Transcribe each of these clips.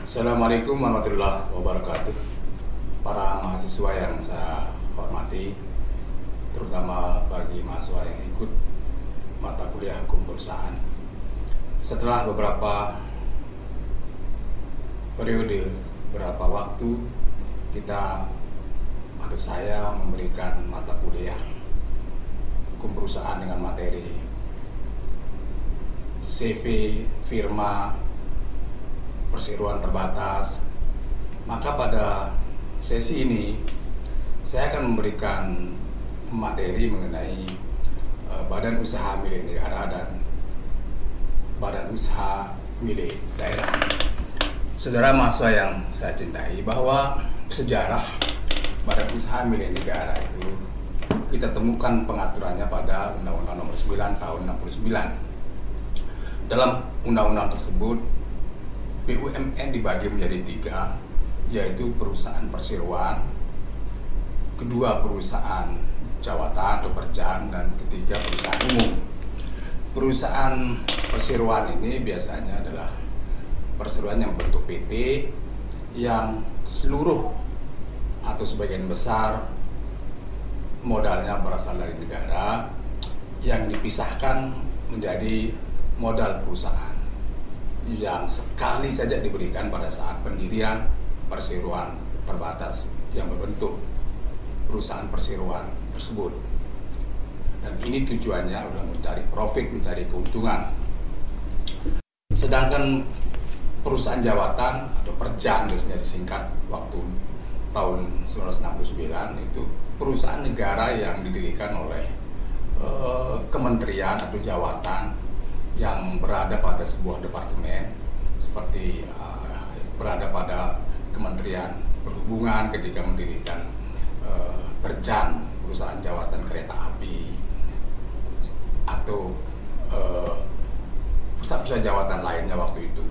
Assalamualaikum warahmatullahi wabarakatuh. Para mahasiswa yang saya hormati, terutama bagi mahasiswa yang ikut mata kuliah hukum perusahaan. Setelah beberapa periode, beberapa waktu kita atau saya memberikan mata kuliah hukum perusahaan dengan materi CV, firma, perseroan terbatas, maka pada sesi ini saya akan memberikan materi mengenai badan usaha milik negara dan badan usaha milik daerah. Saudara mahasiswa yang saya cintai, bahwa sejarah badan usaha milik negara itu kita temukan pengaturannya pada Undang-Undang Nomor 9 Tahun 69. Dalam undang-undang tersebut, BUMN dibagi menjadi 3, yaitu perusahaan perseroan, kedua perusahaan jawatan atau perjan, dan ketiga perusahaan umum. Perusahaan perseroan ini biasanya adalah perseroan yang bentuk PT yang seluruh atau sebagian besar modalnya berasal dari negara yang dipisahkan menjadi modal perusahaan yang sekali saja diberikan pada saat pendirian perseroan terbatas yang berbentuk perusahaan perseroan tersebut. Dan ini tujuannya adalah mencari profit, mencari keuntungan. Sedangkan perusahaan jawatan atau perjan biasanya disingkat waktu tahun 1969 itu perusahaan negara yang didirikan oleh kementerian atau jawatan yang berada pada sebuah departemen, seperti berada pada Kementerian Perhubungan ketika mendirikan perjan, perusahaan jawatan kereta api, atau perusahaan jawatan lainnya waktu itu.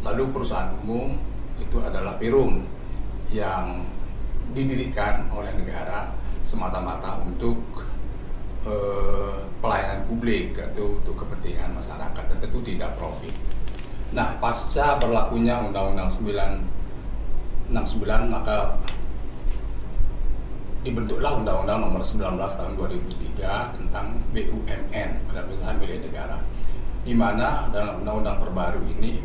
Lalu perusahaan umum itu adalah Perum yang didirikan oleh negara semata-mata untuk pelayanan publik atau untuk kepentingan masyarakat, dan tentu tidak profit. Nah, pasca berlakunya Undang-Undang 969, maka dibentuklah Undang-Undang Nomor 19 Tahun 2003 tentang BUMN, badan usaha milik negara, di mana dalam undang-undang terbaru ini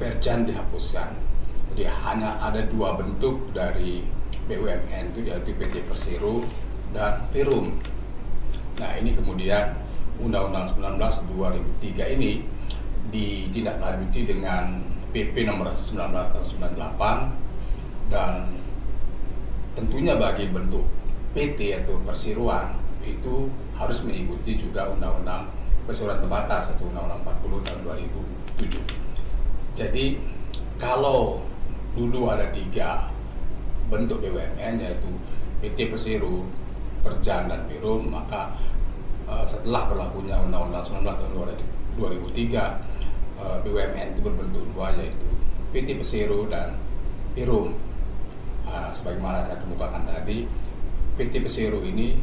perjan dihapuskan. Jadi hanya ada 2 bentuk dari BUMN, itu yaitu PT Persero dan Perum. Nah, ini kemudian Undang-Undang 19 2003 ini ditindaklanjuti dengan PP nomor 19 tahun 98, dan tentunya bagi bentuk PT atau perseroan itu harus mengikuti juga Undang-Undang Perseroan Terbatas atau Undang-Undang 40 tahun 2007. Jadi kalau dulu ada 3 bentuk BUMN, yaitu PT Persero, Perjan, dan Perum, maka setelah berlakunya Undang-Undang 19 tahun 2003, BUMN itu berbentuk 2, yaitu PT Persero dan Perum. Sebagaimana saya kemukakan tadi, PT Persero ini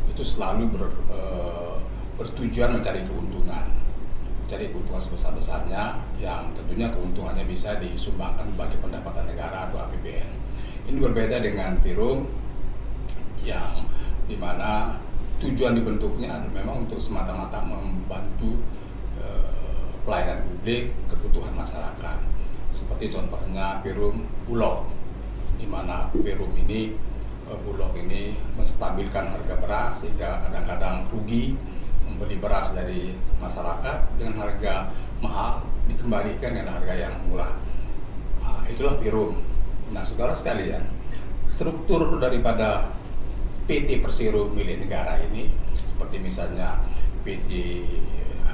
itu selalu bertujuan mencari keuntungan sebesar-besarnya, yang tentunya keuntungannya bisa disumbangkan bagi pendapatan negara atau APBN. Ini berbeda dengan Perum yang dimana tujuan dibentuknya memang untuk semata-mata membantu pelayanan publik, kebutuhan masyarakat. Seperti contohnya Perum Bulog, di mana Perum ini Bulog ini menstabilkan harga beras sehingga kadang-kadang rugi membeli beras dari masyarakat dengan harga mahal, dikembalikan dengan harga yang murah. Itulah Perum. Nah, saudara sekalian, struktur daripada PT Persero milik negara ini, seperti misalnya PT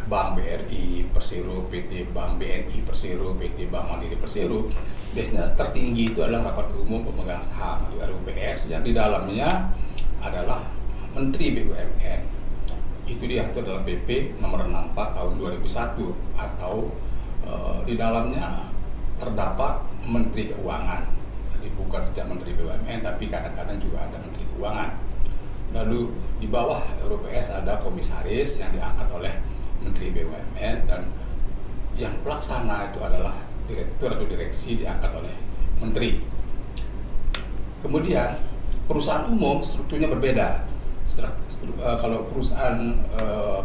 Bank BRI Persero, PT Bank BNI Persero, PT Bank Mandiri Persero, biasanya tertinggi itu adalah rapat umum pemegang saham atau RUPS, yang di dalamnya adalah Menteri BUMN. Itu diatur dalam PP nomor 64 tahun 2001, atau di dalamnya terdapat Menteri Keuangan. Jadi bukan sejak Menteri BUMN, tapi kadang-kadang juga ada Menteri Keuangan. Lalu di bawah RUPS ada komisaris yang diangkat oleh Menteri BUMN, dan yang pelaksana itu adalah direktur atau direksi diangkat oleh menteri. Kemudian perusahaan umum strukturnya berbeda. Kalau perusahaan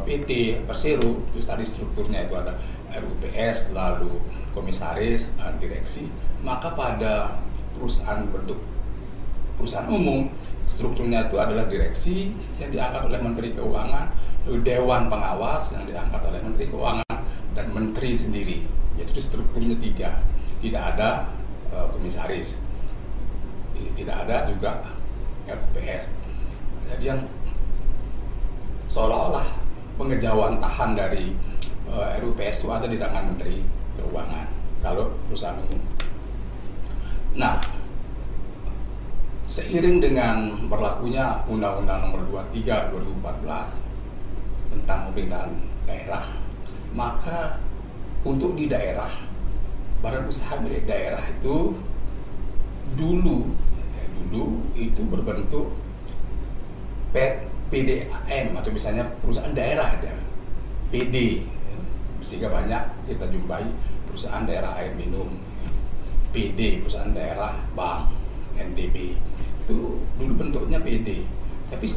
PT Persero itu tadi strukturnya itu ada RUPS, lalu komisaris, direksi. Maka pada bentuk perusahaan umum strukturnya itu adalah direksi yang diangkat oleh Menteri Keuangan, lalu Dewan Pengawas yang diangkat oleh Menteri Keuangan, dan Menteri sendiri. Jadi itu strukturnya 3, tidak ada komisaris, tidak ada juga RUPS. Jadi yang seolah-olah pengejauhan tahan dari RUPS itu ada di tangan Menteri Keuangan kalau perusahaan umum. Nah, seiring dengan berlakunya Undang-Undang Nomor 23 2014 tentang pemerintahan daerah, maka untuk di daerah, badan usaha milik daerah itu dulu itu berbentuk PDAM atau misalnya perusahaan daerah ada PD, sehingga banyak kita jumpai perusahaan daerah air minum, PD perusahaan daerah bank, NTB itu dulu bentuknya PD. Tapi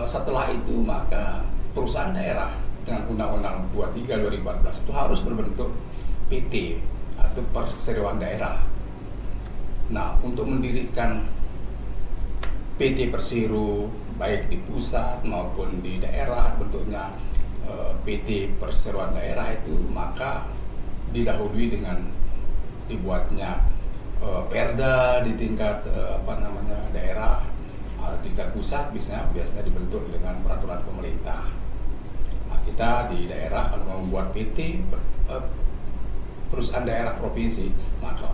setelah itu maka perusahaan daerah dengan Undang-Undang 23 2014 itu harus berbentuk PT atau perseroan daerah. Nah, untuk mendirikan PT Persero baik di pusat maupun di daerah bentuknya PT Perseroan Daerah itu, maka didahului dengan dibuatnya perda di tingkat daerah, tingkat pusat biasanya dibentuk dengan peraturan pemerintah. Nah, kita di daerah kalau mau membuat PT perusahaan daerah provinsi, maka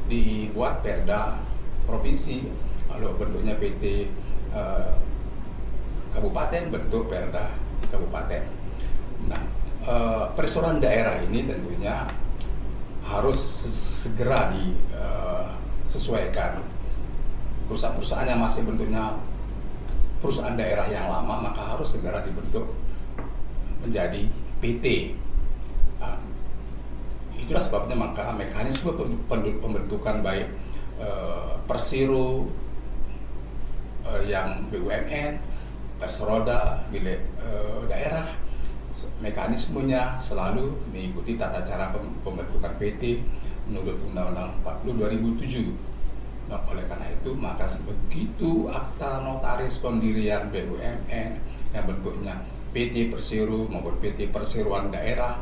dibuat perda provinsi. Kalau bentuknya PT kabupaten, bentuk perda kabupaten. Nah, perseroan daerah ini tentunya harus segera disesuaikan. Perusahaan-perusahaan yang masih bentuknya perusahaan daerah yang lama, maka harus segera dibentuk menjadi PT. Nah, itulah sebabnya maka mekanisme pembentukan baik Persero yang BUMN, Perseroda milik daerah, mekanismenya selalu mengikuti tata cara pembentukan PT menurut Undang-Undang 40 2007. Nah, oleh karena itu maka begitu akta notaris pendirian BUMN yang bentuknya PT Persero maupun PT Perseroan Daerah,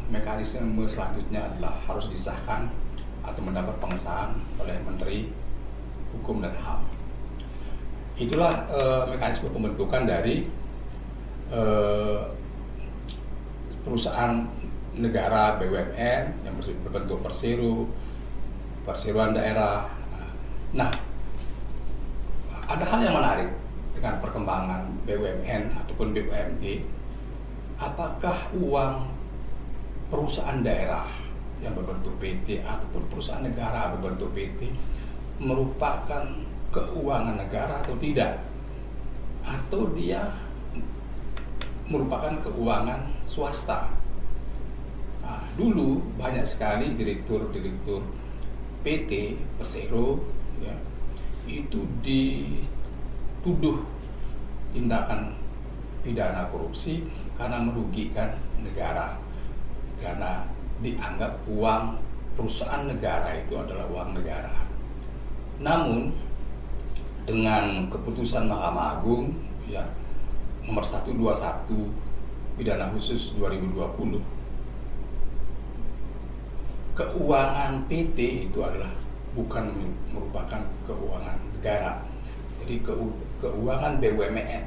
mekanisme selanjutnya adalah harus disahkan atau mendapat pengesahan oleh Menteri Hukum dan HAM. Itulah mekanisme pembentukan dari perusahaan negara BUMN yang berbentuk Persero, Perseroan Daerah. Nah, ada hal yang menarik dengan perkembangan BUMN ataupun BUMD. Apakah uang perusahaan daerah yang berbentuk PT ataupun perusahaan negara berbentuk PT merupakan keuangan negara atau tidak, atau dia merupakan keuangan swasta? Nah, dulu banyak sekali direktur-direktur PT Persero ya, itu dituduh tindakan pidana korupsi karena merugikan negara, karena dianggap uang perusahaan negara itu adalah uang negara. Namun dengan keputusan Mahkamah Agung ya nomor 121 pidana khusus 2020, keuangan PT itu adalah bukan merupakan keuangan negara. Jadi keuangan BUMN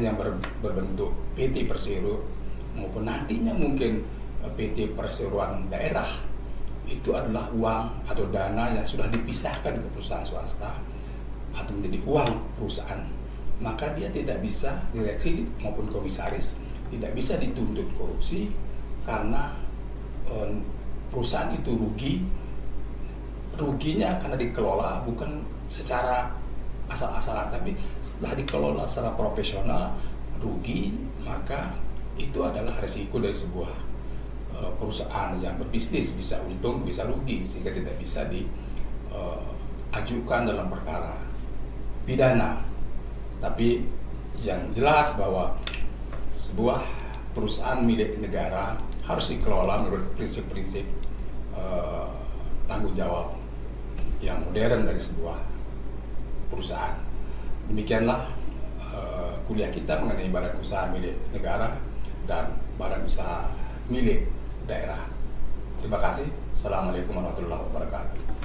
yang berbentuk PT Persero maupun nantinya mungkin PT Perseroan Daerah itu adalah uang atau dana yang sudah dipisahkan ke perusahaan swasta atau menjadi uang perusahaan, maka dia tidak bisa, direksi maupun komisaris tidak bisa dituntut korupsi karena perusahaan itu ruginya karena dikelola bukan secara asal-asalan, tapi setelah dikelola secara profesional rugi, maka itu adalah resiko dari sebuah perusahaan yang berbisnis bisa untung, bisa rugi, sehingga tidak bisa diajukan dalam perkara pidana. Tapi yang jelas bahwa sebuah perusahaan milik negara harus dikelola menurut prinsip-prinsip tanggung jawab yang modern dari sebuah perusahaan. Demikianlah kuliah kita mengenai badan usaha milik negara dan badan usaha milik daerah. Terima kasih. Assalamualaikum warahmatullahi wabarakatuh.